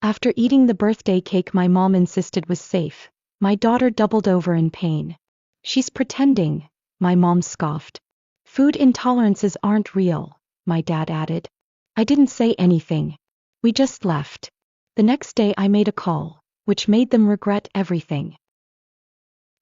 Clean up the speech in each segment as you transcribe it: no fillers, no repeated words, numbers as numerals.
After eating the birthday cake my mom insisted was safe, my daughter doubled over in pain. She's pretending, my mom scoffed. Food intolerances aren't real, my dad added. I didn't say anything. We just left. The next day I made a call, which made them regret everything.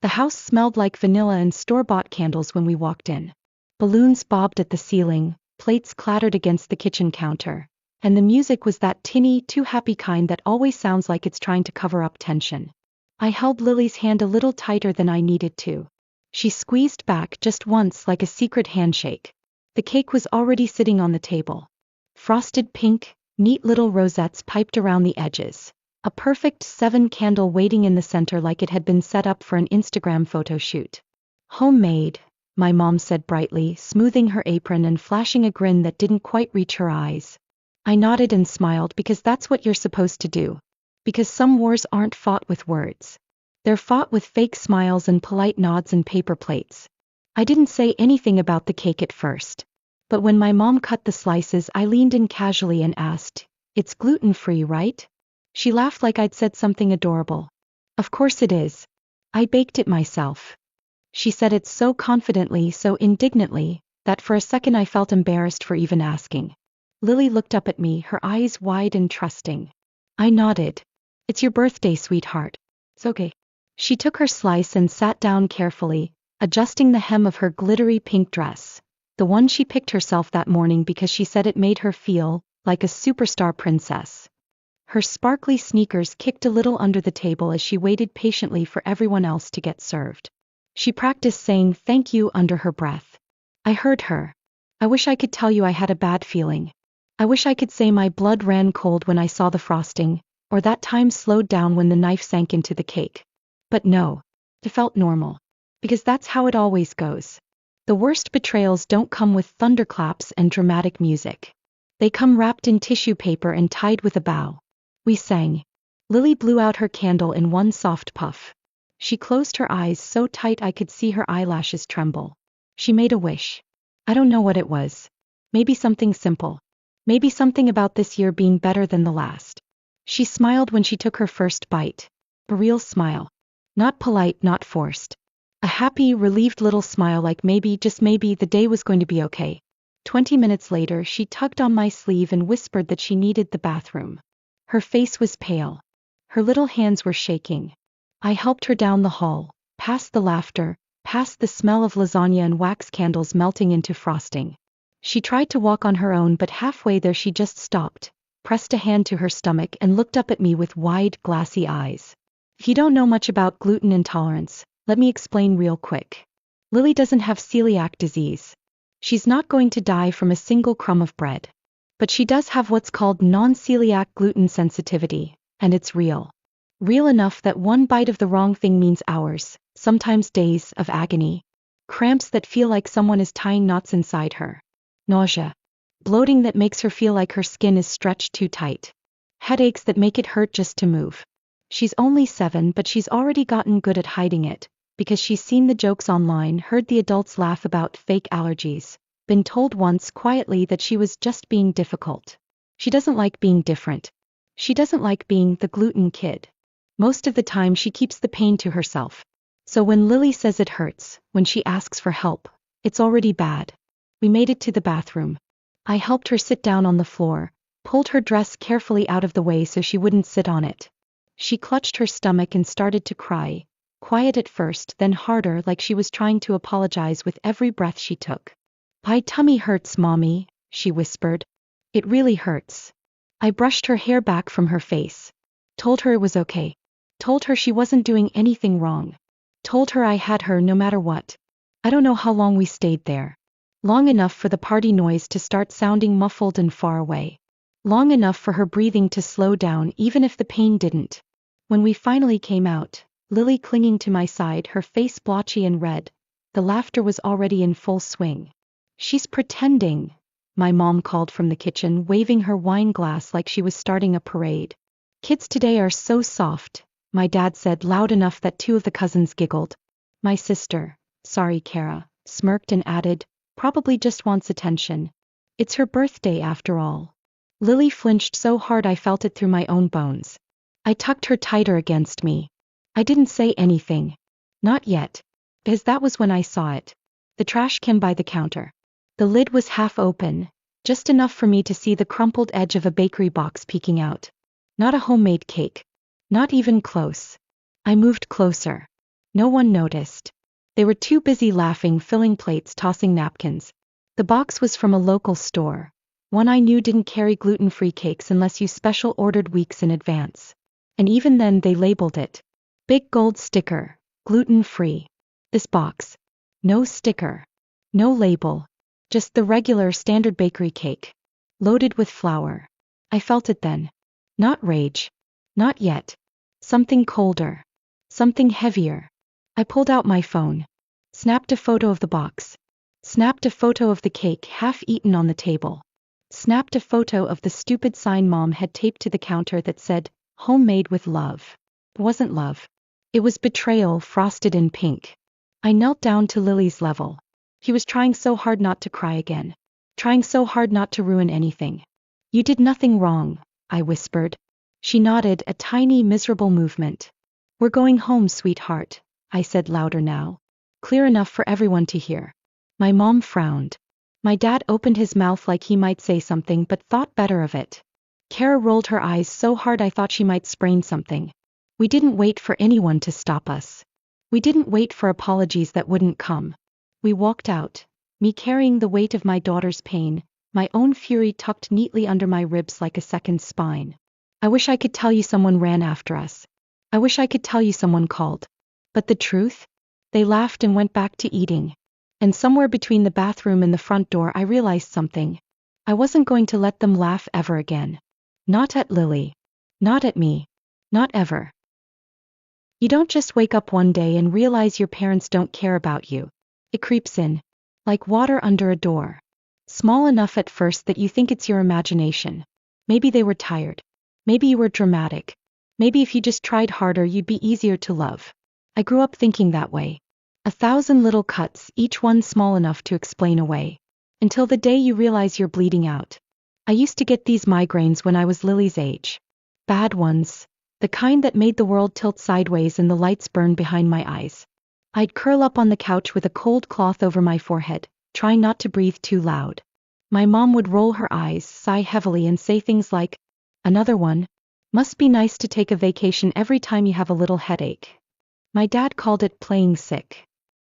The house smelled like vanilla and store-bought candles when we walked in. Balloons bobbed at the ceiling, plates clattered against the kitchen counter, and the music was that tinny, too happy kind that always sounds like it's trying to cover up tension. I held Lily's hand a little tighter than I needed to. She squeezed back just once like a secret handshake. The cake was already sitting on the table. Frosted pink, neat little rosettes piped around the edges. A perfect 7-candle waiting in the center like it had been set up for an Instagram photo shoot. Homemade, my mom said brightly, smoothing her apron and flashing a grin that didn't quite reach her eyes. I nodded and smiled because that's what you're supposed to do. Because some wars aren't fought with words. They're fought with fake smiles and polite nods and paper plates. I didn't say anything about the cake at first. But when my mom cut the slices I leaned in casually and asked, "It's gluten-free, right?" She laughed like I'd said something adorable. "Of course it is. I baked it myself." She said it so confidently, so indignantly, that for a second I felt embarrassed for even asking. Lily looked up at me, her eyes wide and trusting. I nodded. "It's your birthday, sweetheart. It's okay." She took her slice and sat down carefully, adjusting the hem of her glittery pink dress, the one she picked herself that morning because she said it made her feel like a superstar princess. Her sparkly sneakers kicked a little under the table as she waited patiently for everyone else to get served. She practiced saying thank you under her breath. I heard her. I wish I could tell you I had a bad feeling. I wish I could say my blood ran cold when I saw the frosting, or that time slowed down when the knife sank into the cake. But no. It felt normal. Because that's how it always goes. The worst betrayals don't come with thunderclaps and dramatic music. They come wrapped in tissue paper and tied with a bow. We sang. Lily blew out her candle in one soft puff. She closed her eyes so tight I could see her eyelashes tremble. She made a wish. I don't know what it was. Maybe something simple. Maybe something about this year being better than the last. She smiled when she took her first bite. A real smile. Not polite, not forced. A happy, relieved little smile like maybe, just maybe, the day was going to be okay. 20 minutes later she tugged on my sleeve and whispered that she needed the bathroom. Her face was pale. Her little hands were shaking. I helped her down the hall, past the laughter, past the smell of lasagna and wax candles melting into frosting. She tried to walk on her own but halfway there she just stopped, pressed a hand to her stomach and looked up at me with wide, glassy eyes. If you don't know much about gluten intolerance, let me explain real quick. Lily doesn't have celiac disease. She's not going to die from a single crumb of bread. But she does have what's called non-celiac gluten sensitivity, and it's real. Real enough that one bite of the wrong thing means hours, sometimes days, of agony. Cramps that feel like someone is tying knots inside her. Nausea. Bloating that makes her feel like her skin is stretched too tight. Headaches that make it hurt just to move. She's only 7 but she's already gotten good at hiding it, because she's seen the jokes online, heard the adults laugh about fake allergies. Been told once quietly that she was just being difficult. She doesn't like being different. She doesn't like being the gluten kid. Most of the time she keeps the pain to herself. So when Lily says it hurts, when she asks for help, it's already bad. We made it to the bathroom. I helped her sit down on the floor, pulled her dress carefully out of the way so she wouldn't sit on it. She clutched her stomach and started to cry, quiet at first, then harder, like she was trying to apologize with every breath she took. "My tummy hurts, Mommy," she whispered. "It really hurts." I brushed her hair back from her face. Told her it was okay. Told her she wasn't doing anything wrong. Told her I had her no matter what. I don't know how long we stayed there. Long enough for the party noise to start sounding muffled and far away. Long enough for her breathing to slow down even if the pain didn't. When we finally came out, Lily clinging to my side, her face blotchy and red, the laughter was already in full swing. "She's pretending," my mom called from the kitchen, waving her wine glass like she was starting a parade. "Kids today are so soft," my dad said loud enough that 2 of the cousins giggled. My sister, sorry Kara, smirked and added, "Probably just wants attention. It's her birthday after all." Lily flinched so hard I felt it through my own bones. I tucked her tighter against me. I didn't say anything. Not yet. Because that was when I saw it. The trash can by the counter. The lid was half open, just enough for me to see the crumpled edge of a bakery box peeking out. Not a homemade cake. Not even close. I moved closer. No one noticed. They were too busy laughing, filling plates, tossing napkins. The box was from a local store. One I knew didn't carry gluten-free cakes unless you special ordered weeks in advance. And even then they labeled it. Big gold sticker, gluten-free. This box. No sticker. No label. Just the regular standard bakery cake. Loaded with flour. I felt it then. Not rage. Not yet. Something colder. Something heavier. I pulled out my phone. Snapped a photo of the box. Snapped a photo of the cake half eaten on the table. Snapped a photo of the stupid sign Mom had taped to the counter that said, "Homemade with love." It wasn't love. It was betrayal frosted in pink. I knelt down to Lily's level. She was trying so hard not to cry again. Trying so hard not to ruin anything. "You did nothing wrong," I whispered. She nodded, a tiny miserable movement. "We're going home, sweetheart," I said louder now. Clear enough for everyone to hear. My mom frowned. My dad opened his mouth like he might say something but thought better of it. Kara rolled her eyes so hard I thought she might sprain something. We didn't wait for anyone to stop us. We didn't wait for apologies that wouldn't come. We walked out, me carrying the weight of my daughter's pain, my own fury tucked neatly under my ribs like a second spine. I wish I could tell you someone ran after us. I wish I could tell you someone called. But the truth? They laughed and went back to eating. And somewhere between the bathroom and the front door I realized something. I wasn't going to let them laugh ever again. Not at Lily. Not at me. Not ever. You don't just wake up one day and realize your parents don't care about you. It creeps in. Like water under a door. Small enough at first that you think it's your imagination. Maybe they were tired. Maybe you were dramatic. Maybe if you just tried harder you'd be easier to love. I grew up thinking that way. 1,000 little cuts, each one small enough to explain away. Until the day you realize you're bleeding out. I used to get these migraines when I was Lily's age. Bad ones. The kind that made the world tilt sideways and the lights burn behind my eyes. I'd curl up on the couch with a cold cloth over my forehead, trying not to breathe too loud. My mom would roll her eyes, sigh heavily and say things like, "Another one? Must be nice to take a vacation every time you have a little headache." My dad called it playing sick.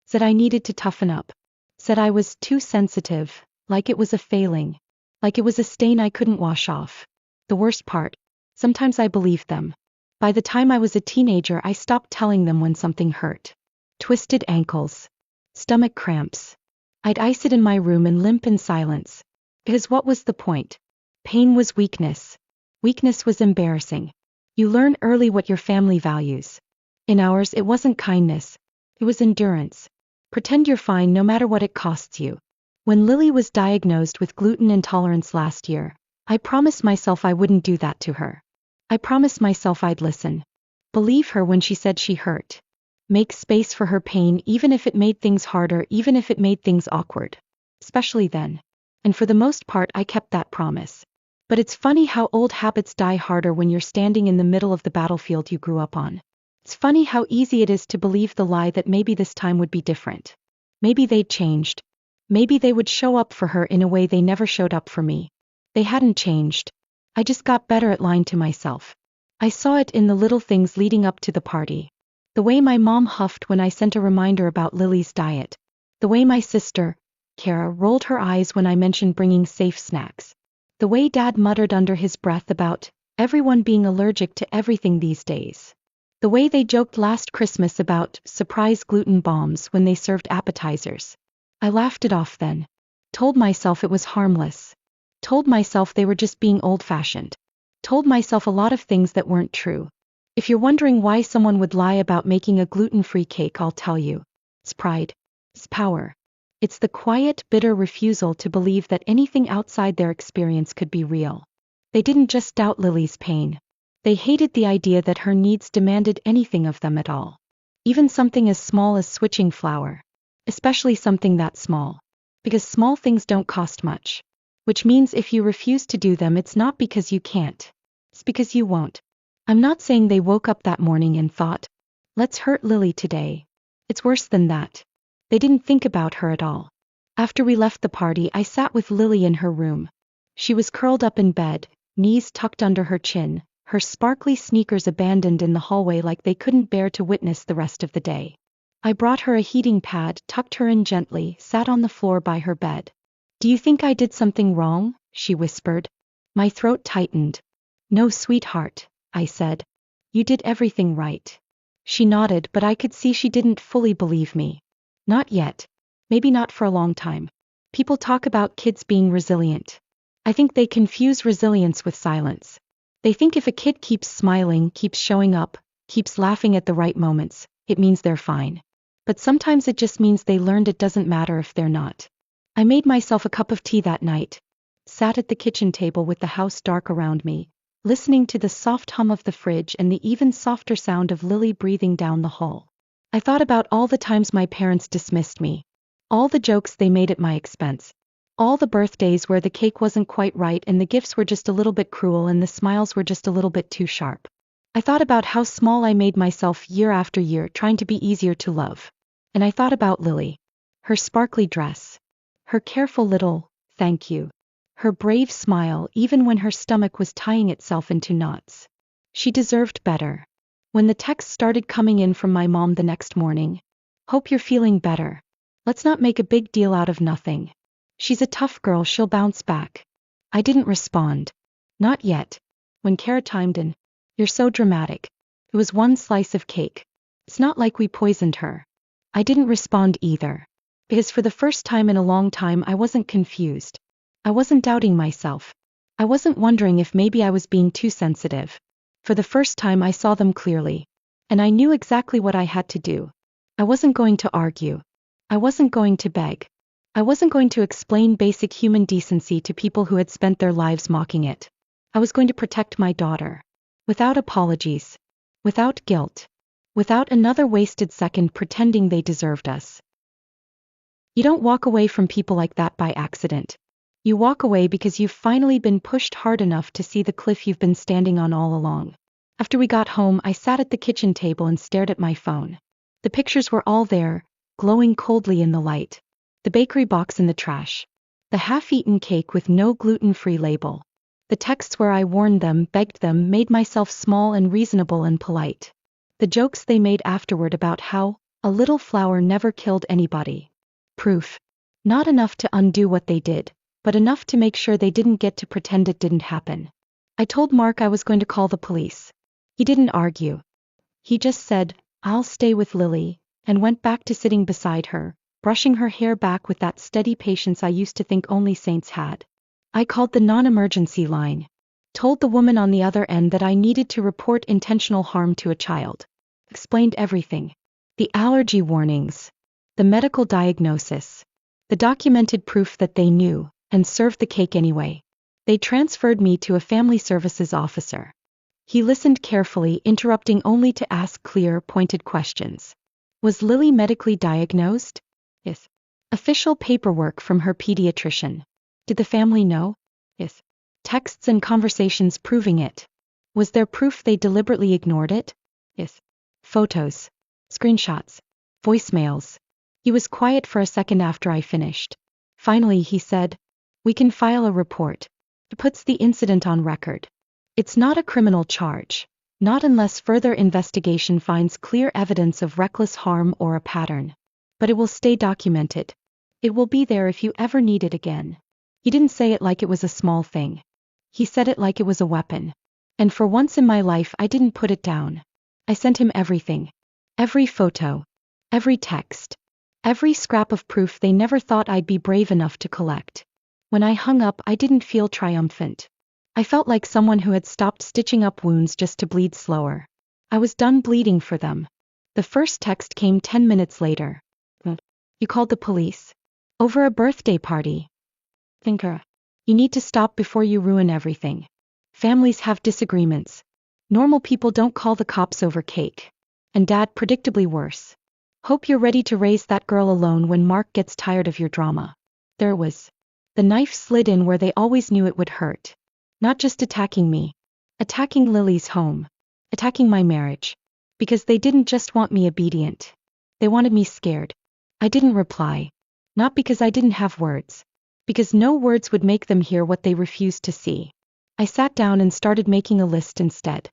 Said I needed to toughen up. Said I was too sensitive, like it was a failing. Like it was a stain I couldn't wash off. The worst part, sometimes I believed them. By the time I was a teenager I stopped telling them when something hurt. Twisted ankles. Stomach cramps. I'd ice it in my room and limp in silence. Because what was the point? Pain was weakness. Weakness was embarrassing. You learn early what your family values. In ours it wasn't kindness. It was endurance. Pretend you're fine no matter what it costs you. When Lily was diagnosed with gluten intolerance last year, I promised myself I wouldn't do that to her. I promised myself I'd listen. Believe her when she said she hurt. Make space for her pain even if it made things harder, even if it made things awkward. Especially then. And for the most part I kept that promise. But it's funny how old habits die harder when you're standing in the middle of the battlefield you grew up on. It's funny how easy it is to believe the lie that maybe this time would be different. Maybe they'd changed. Maybe they would show up for her in a way they never showed up for me. They hadn't changed. I just got better at lying to myself. I saw it in the little things leading up to the party. The way my mom huffed when I sent a reminder about Lily's diet. The way my sister, Kara, rolled her eyes when I mentioned bringing safe snacks. The way Dad muttered under his breath about everyone being allergic to everything these days. The way they joked last Christmas about surprise gluten bombs when they served appetizers. I laughed it off then. Told myself it was harmless. Told myself they were just being old-fashioned. Told myself a lot of things that weren't true. If you're wondering why someone would lie about making a gluten-free cake, I'll tell you. It's pride. It's power. It's the quiet, bitter refusal to believe that anything outside their experience could be real. They didn't just doubt Lily's pain. They hated the idea that her needs demanded anything of them at all. Even something as small as switching flour. Especially something that small. Because small things don't cost much. Which means if you refuse to do them, it's not because you can't. It's because you won't. I'm not saying they woke up that morning and thought, let's hurt Lily today. It's worse than that. They didn't think about her at all. After we left the party, I sat with Lily in her room. She was curled up in bed, knees tucked under her chin, her sparkly sneakers abandoned in the hallway like they couldn't bear to witness the rest of the day. I brought her a heating pad, tucked her in gently, sat on the floor by her bed. Do you think I did something wrong? She whispered. My throat tightened. No, sweetheart, I said. You did everything right. She nodded, but I could see she didn't fully believe me. Not yet. Maybe not for a long time. People talk about kids being resilient. I think they confuse resilience with silence. They think if a kid keeps smiling, keeps showing up, keeps laughing at the right moments, it means they're fine. But sometimes it just means they learned it doesn't matter if they're not. I made myself a cup of tea that night, sat at the kitchen table with the house dark around me, listening to the soft hum of the fridge and the even softer sound of Lily breathing down the hall. I thought about all the times my parents dismissed me, all the jokes they made at my expense, all the birthdays where the cake wasn't quite right and the gifts were just a little bit cruel and the smiles were just a little bit too sharp. I thought about how small I made myself year after year trying to be easier to love. And I thought about Lily. Her sparkly dress. Her careful little, thank you. Her brave smile even when her stomach was tying itself into knots. She deserved better. When the texts started coming in from my mom the next morning. Hope you're feeling better. Let's not make a big deal out of nothing. She's a tough girl, she'll bounce back. I didn't respond. Not yet. When Kara chimed in, you're so dramatic. It was one slice of cake. It's not like we poisoned her. I didn't respond either. Because for the first time in a long time I wasn't confused. I wasn't doubting myself. I wasn't wondering if maybe I was being too sensitive. For the first time I saw them clearly. And I knew exactly what I had to do. I wasn't going to argue. I wasn't going to beg. I wasn't going to explain basic human decency to people who had spent their lives mocking it. I was going to protect my daughter. Without apologies. Without guilt. Without another wasted second pretending they deserved us. You don't walk away from people like that by accident. You walk away because you've finally been pushed hard enough to see the cliff you've been standing on all along. After we got home, I sat at the kitchen table and stared at my phone. The pictures were all there, glowing coldly in the light. The bakery box in the trash. The half-eaten cake with no gluten-free label. The texts where I warned them, begged them, made myself small and reasonable and polite. The jokes they made afterward about how a little flour never killed anybody. Proof. Not enough to undo what they did, but enough to make sure they didn't get to pretend it didn't happen. I told Mark I was going to call the police. He didn't argue. He just said, I'll stay with Lily, and went back to sitting beside her, brushing her hair back with that steady patience I used to think only saints had. I called the non-emergency line. Told the woman on the other end that I needed to report intentional harm to a child. Explained everything. The allergy warnings. The medical diagnosis. The documented proof that they knew, and served the cake anyway. They transferred me to a family services officer. He listened carefully, interrupting only to ask clear, pointed questions. Was Lily medically diagnosed? Yes. Official paperwork from her pediatrician. Did the family know? Yes. Texts and conversations proving it. Was there proof they deliberately ignored it? Yes. Photos. Screenshots. Voicemails. He was quiet for a second after I finished. Finally he said, we can file a report. It puts the incident on record. It's not a criminal charge. Not unless further investigation finds clear evidence of reckless harm or a pattern. But it will stay documented. It will be there if you ever need it again. He didn't say it like it was a small thing. He said it like it was a weapon. And for once in my life I didn't put it down. I sent him everything. Every photo. Every text. Every scrap of proof they never thought I'd be brave enough to collect. When I hung up, I didn't feel triumphant. I felt like someone who had stopped stitching up wounds just to bleed slower. I was done bleeding for them. The first text came 10 minutes later. You called the police? Over a birthday party. Thinker. You need to stop before you ruin everything. Families have disagreements. Normal people don't call the cops over cake. And Dad, predictably worse. Hope you're ready to raise that girl alone when Mark gets tired of your drama. There it was. The knife slid in where they always knew it would hurt. Not just attacking me. Attacking Lily's home. Attacking my marriage. Because they didn't just want me obedient. They wanted me scared. I didn't reply. Not because I didn't have words. Because no words would make them hear what they refused to see. I sat down and started making a list instead.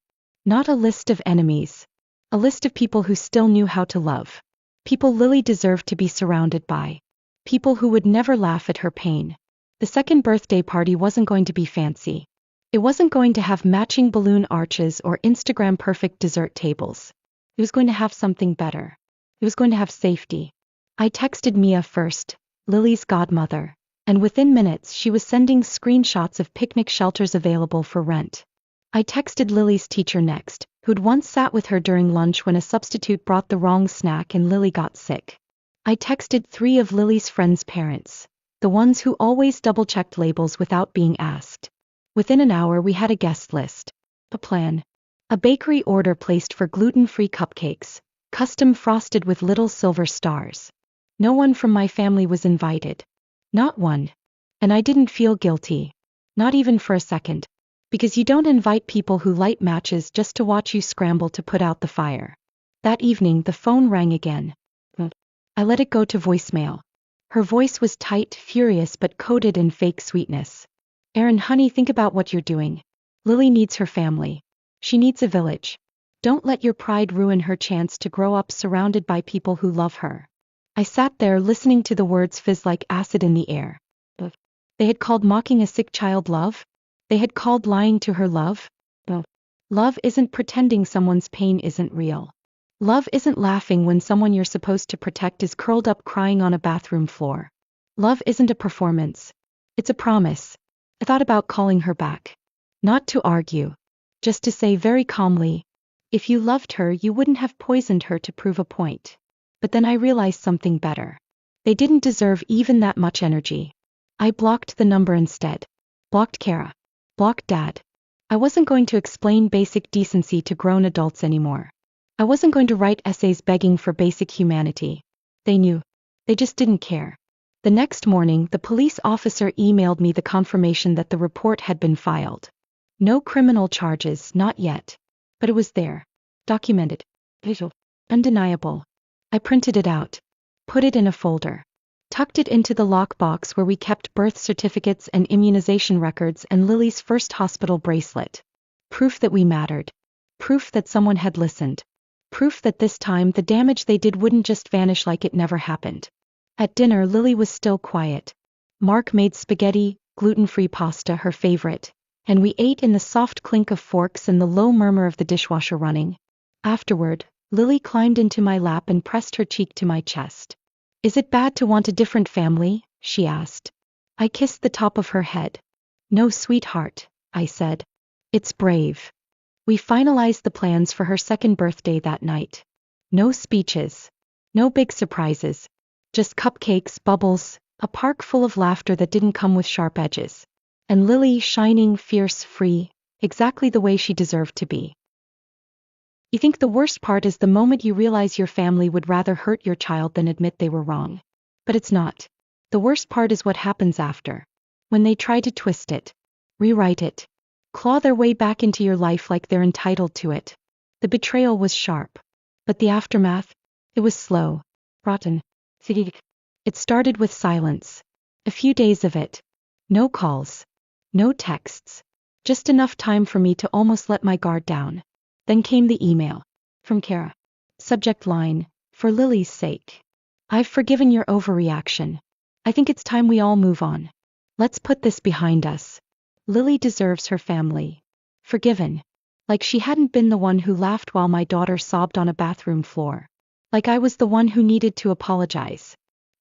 Not a list of enemies. A list of people who still knew how to love. People Lily deserved to be surrounded by. People who would never laugh at her pain. The second birthday party wasn't going to be fancy. It wasn't going to have matching balloon arches or Instagram perfect dessert tables. It was going to have something better. It was going to have safety. I texted Mia first, Lily's godmother, and within minutes she was sending screenshots of picnic shelters available for rent. I texted Lily's teacher next, who'd once sat with her during lunch when a substitute brought the wrong snack and Lily got sick. I texted 3 of Lily's friends' parents, the ones who always double-checked labels without being asked. Within an hour we had a guest list. A plan. A bakery order placed for gluten-free cupcakes, custom frosted with little silver stars. No one from my family was invited. Not one. And I didn't feel guilty. Not even for a second. Because you don't invite people who light matches just to watch you scramble to put out the fire. That evening the phone rang again. I let it go to voicemail. Her voice was tight, furious but coated in fake sweetness. Erin, honey, think about what you're doing. Lily needs her family. She needs a village. Don't let your pride ruin her chance to grow up surrounded by people who love her. I sat there listening to the words fizz like acid in the air. They had called mocking a sick child love? They had called lying to her love? Love isn't pretending someone's pain isn't real. Love isn't laughing when someone you're supposed to protect is curled up crying on a bathroom floor. Love isn't a performance. It's a promise. I thought about calling her back. Not to argue. Just to say very calmly, if you loved her you wouldn't have poisoned her to prove a point. But then I realized something better. They didn't deserve even that much energy. I blocked the number instead. Blocked Kara. Blocked Dad. I wasn't going to explain basic decency to grown adults anymore. I wasn't going to write essays begging for basic humanity. They knew. They just didn't care. The next morning, the police officer emailed me the confirmation that the report had been filed. No criminal charges, not yet. But it was there. Documented. Visual. Undeniable. I printed it out. Put it in a folder. Tucked it into the lockbox where we kept birth certificates and immunization records and Lily's first hospital bracelet. Proof that we mattered. Proof that someone had listened. Proof that this time the damage they did wouldn't just vanish like it never happened. At dinner Lily was still quiet. Mark made spaghetti, gluten-free pasta, her favorite, and we ate in the soft clink of forks and the low murmur of the dishwasher running. Afterward, Lily climbed into my lap and pressed her cheek to my chest. Is it bad to want a different family? She asked. I kissed the top of her head. No, sweetheart, I said. It's brave. We finalized the plans for her second birthday that night. No speeches. No big surprises. Just cupcakes, bubbles, a park full of laughter that didn't come with sharp edges. And Lily shining, fierce, free, exactly the way she deserved to be. You think the worst part is the moment you realize your family would rather hurt your child than admit they were wrong. But it's not. The worst part is what happens after. When they try to twist it. Rewrite it. Claw their way back into your life like they're entitled to it. The betrayal was sharp. But the aftermath? It was slow. Rotten. It started with silence. A few days of it. No calls. No texts. Just enough time for me to almost let my guard down. Then came the email. From Kara. Subject line, for Lily's sake. I've forgiven your overreaction. I think it's time we all move on. Let's put this behind us. Lily deserves her family. Forgiven. Like she hadn't been the one who laughed while my daughter sobbed on a bathroom floor. Like I was the one who needed to apologize.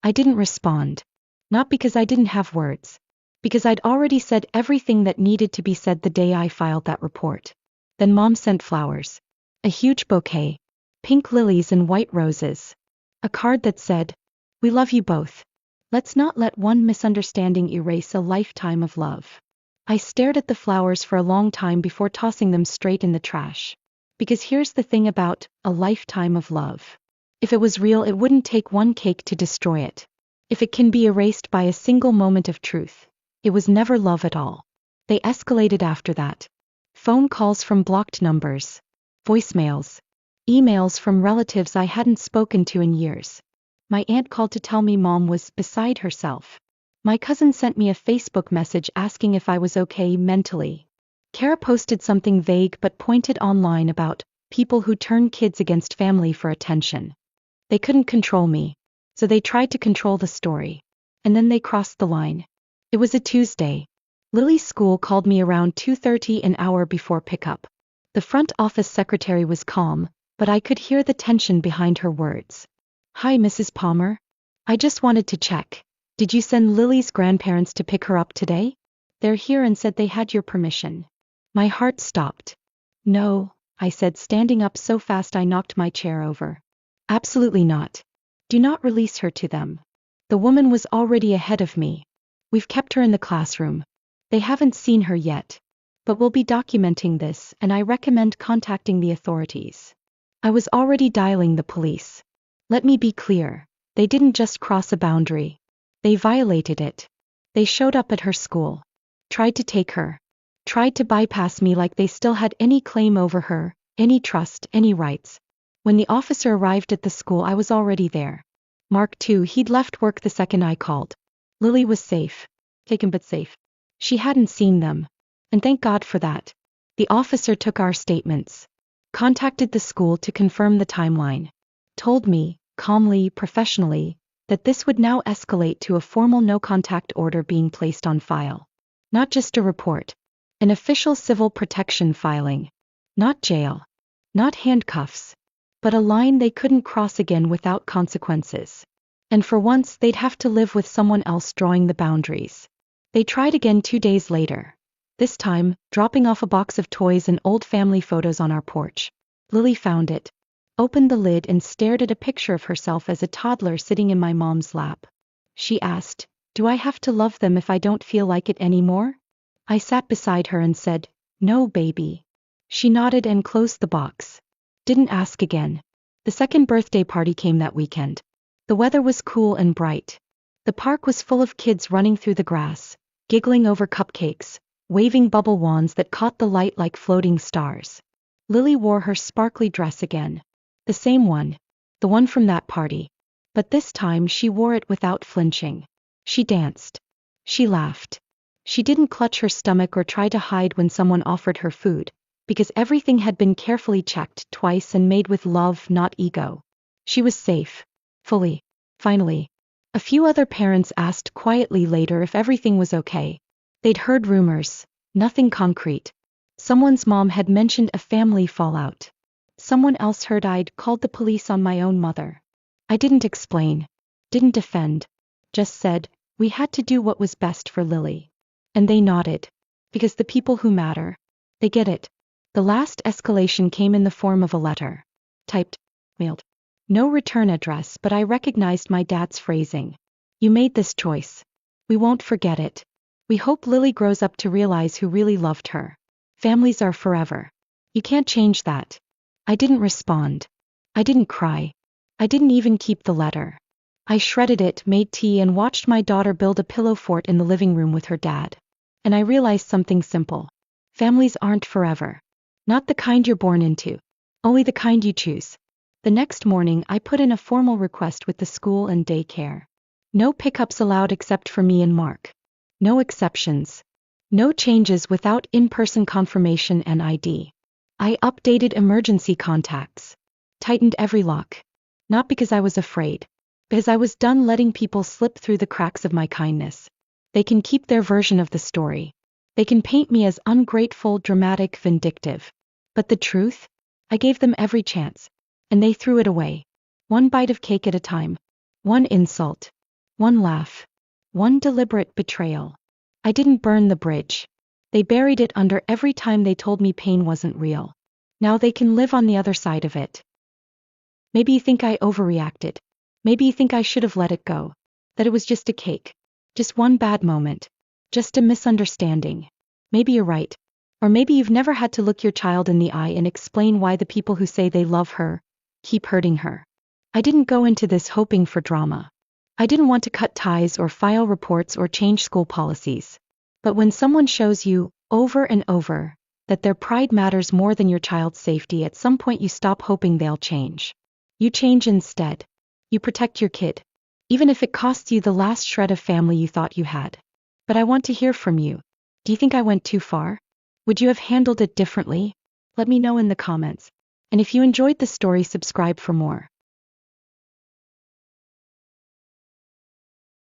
I didn't respond. Not because I didn't have words. Because I'd already said everything that needed to be said the day I filed that report. Then Mom sent flowers. A huge bouquet. Pink lilies and white roses. A card that said, "We love you both. Let's not let one misunderstanding erase a lifetime of love." I stared at the flowers for a long time before tossing them straight in the trash. Because here's the thing about a lifetime of love. If it was real, it wouldn't take one cake to destroy it. If it can be erased by a single moment of truth, it was never love at all. They escalated after that. Phone calls from blocked numbers, voicemails, emails from relatives I hadn't spoken to in years. My aunt called to tell me mom was beside herself. My cousin sent me a Facebook message asking if I was okay mentally. Kara posted something vague but pointed online about people who turn kids against family for attention. They couldn't control me, so they tried to control the story. And then they crossed the line. It was a Tuesday. Lily's school called me around 2:30, an hour before pickup. The front office secretary was calm, but I could hear the tension behind her words. "Hi, Mrs. Palmer. I just wanted to check. Did you send Lily's grandparents to pick her up today? They're here and said they had your permission." My heart stopped. "No," I said, standing up so fast I knocked my chair over. "Absolutely not. Do not release her to them." The woman was already ahead of me. "We've kept her in the classroom. They haven't seen her yet. But we'll be documenting this, and I recommend contacting the authorities." I was already dialing the police. Let me be clear. They didn't just cross a boundary. They violated it. They showed up at her school. Tried to take her. Tried to bypass me like they still had any claim over her, any trust, any rights. When the officer arrived at the school, I was already there. Mark too, he'd left work the second I called. Lily was safe. Taken but safe. She hadn't seen them. And thank God for that. The officer took our statements. Contacted the school to confirm the timeline. Told me, calmly, professionally, that this would now escalate to a formal no-contact order being placed on file. Not just a report. An official civil protection filing. Not jail. Not handcuffs. But a line they couldn't cross again without consequences. And for once they'd have to live with someone else drawing the boundaries. They tried again 2 days later. This time, dropping off a box of toys and old family photos on our porch. Lily found it. Opened the lid and stared at a picture of herself as a toddler sitting in my mom's lap. She asked, "Do I have to love them if I don't feel like it anymore?" I sat beside her and said, "No, baby." She nodded and closed the box. Didn't ask again. The second birthday party came that weekend. The weather was cool and bright. The park was full of kids running through the grass, giggling over cupcakes, waving bubble wands that caught the light like floating stars. Lily wore her sparkly dress again. The same one. The one from that party. But this time she wore it without flinching. She danced. She laughed. She didn't clutch her stomach or try to hide when someone offered her food, because everything had been carefully checked twice and made with love, not ego. She was safe. Fully. Finally. A few other parents asked quietly later if everything was okay. They'd heard rumors. Nothing concrete. Someone's mom had mentioned a family fallout. Someone else heard I'd called the police on my own mother. I didn't explain. Didn't defend. Just said, we had to do what was best for Lily. And they nodded. Because the people who matter. They get it. The last escalation came in the form of a letter. Typed. Mailed. No return address, but I recognized my dad's phrasing. "You made this choice. We won't forget it. We hope Lily grows up to realize who really loved her. Families are forever. You can't change that." I didn't respond. I didn't cry. I didn't even keep the letter. I shredded it, made tea, and watched my daughter build a pillow fort in the living room with her dad. And I realized something simple. Families aren't forever. Not the kind you're born into. Only the kind you choose. The next morning I put in a formal request with the school and daycare. No pickups allowed except for me and Mark. No exceptions. No changes without in-person confirmation and ID. I updated emergency contacts. Tightened every lock. Not because I was afraid. Because I was done letting people slip through the cracks of my kindness. They can keep their version of the story. They can paint me as ungrateful, dramatic, vindictive. But the truth? I gave them every chance. And they threw it away. One bite of cake at a time. One insult. One laugh. One deliberate betrayal. I didn't burn the bridge. They buried it under every time they told me pain wasn't real. Now they can live on the other side of it. Maybe you think I overreacted. Maybe you think I should have let it go. That it was just a cake. Just one bad moment. Just a misunderstanding. Maybe you're right. Or maybe you've never had to look your child in the eye and explain why the people who say they love her keep hurting her. I didn't go into this hoping for drama. I didn't want to cut ties or file reports or change school policies. But when someone shows you, over and over, that their pride matters more than your child's safety, at some point you stop hoping they'll change. You change instead. You protect your kid, even if it costs you the last shred of family you thought you had. But I want to hear from you. Do you think I went too far? Would you have handled it differently? Let me know in the comments. And if you enjoyed the story, subscribe for more.